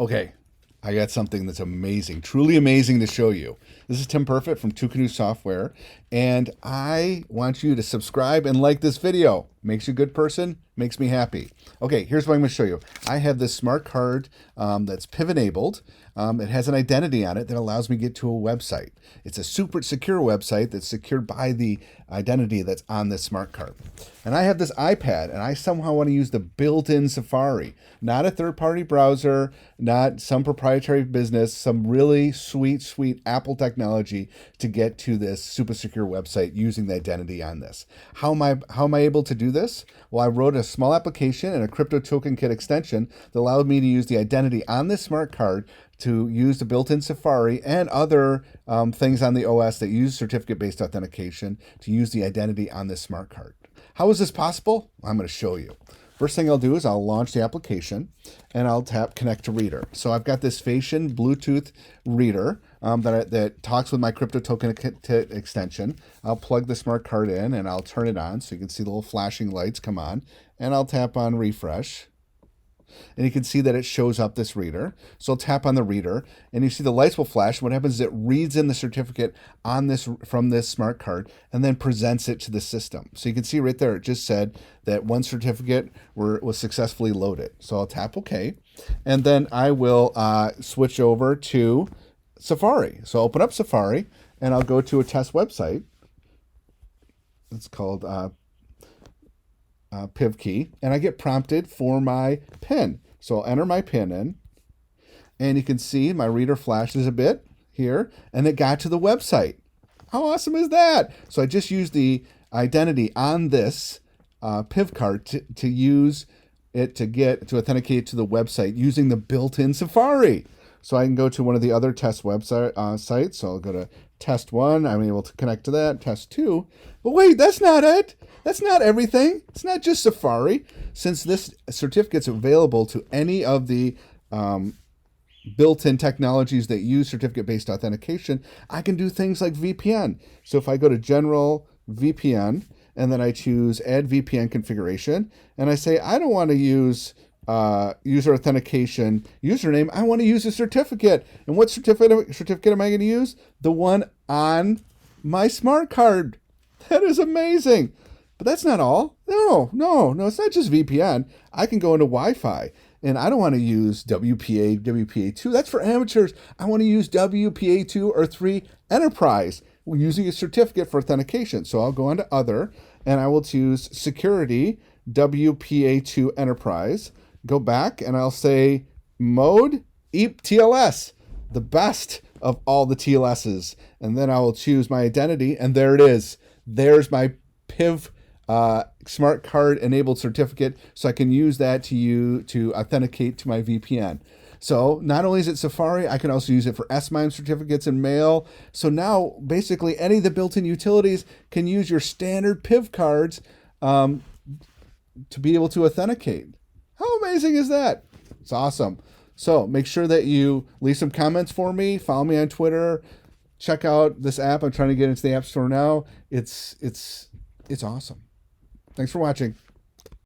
Okay, I got something that's amazing, truly amazing to show you. This is Tim Perfect from Two Canoe Software, and I want you to subscribe and like this video. Makes you a good person, makes me happy. Okay, here's what I'm going to show you. I have this smart card that's PIV enabled. It has an identity on it that allows me to get to a website. It's a super secure website that's secured by the identity that's on this smart card. And I have this iPad, and I somehow want to use the built-in Safari, not a third-party browser, not some proprietary business, some really sweet Apple technology to get to this super secure website using the identity on this. How am I able to do this? Well, I wrote a small application and a crypto token kit extension that allowed me to use the identity on this smart card to use the built-in Safari and other things on the OS that use certificate-based authentication to use the identity on this smart card. How is this possible? I'm going to show you. First thing I'll do is I'll launch the application and I'll tap connect to reader. So I've got this Fashion Bluetooth reader that talks with my crypto token kit extension. I'll plug the smart card in and I'll turn it on so you can see the little flashing lights come on, and I'll tap on refresh. And you can see that it shows up this reader. So I'll tap on the reader and you see the lights will flash. What happens is it reads in the certificate on this from this smart card and then presents it to the system. So you can see right there, it just said that one certificate was successfully loaded. So I'll tap OK. And then I will switch over to Safari. So I'll open up Safari and I'll go to a test website. It's called PIV key, and I get prompted for my PIN. So I'll enter my PIN in, and you can see my reader flashes a bit here, and it got to the website. How awesome is that? So I just used the identity on this PIV card to use it to authenticate to the website using the built-in Safari. So I can go to one of the other test website sites. So I'll go to test 1. I'm able to connect to that. Test 2. But wait, that's not it. That's not everything. It's not just Safari. Since this certificate's available to any of the built-in technologies that use certificate-based authentication, I can do things like VPN. So if I go to General VPN, and then I choose Add VPN Configuration, and I say, I don't want to use user authentication username. I want to use a certificate. And what certificate am I going to use? The one on my smart card. That is amazing. But that's not all. No, it's not just VPN. I can go into Wi-Fi, and I don't want to use WPA2. That's for amateurs. I want to use WPA2 or 3 Enterprise using a certificate for authentication. So I'll go into Other, and I will choose Security WPA2 Enterprise. Go back, and I'll say Mode EAP TLS, the best of all the TLSs. And then I will choose my identity, and there it is. There's my PIV smart card enabled certificate, so I can use that to authenticate to my VPN. So not only is it Safari, I can also use it for S-MIME certificates and mail. So now basically any of the built-in utilities can use your standard PIV cards to be able to authenticate. How amazing is that? It's awesome. So make sure that you leave some comments for me. Follow me on Twitter. Check out this app. I'm trying to get into the App Store now. It's awesome. Thanks for watching.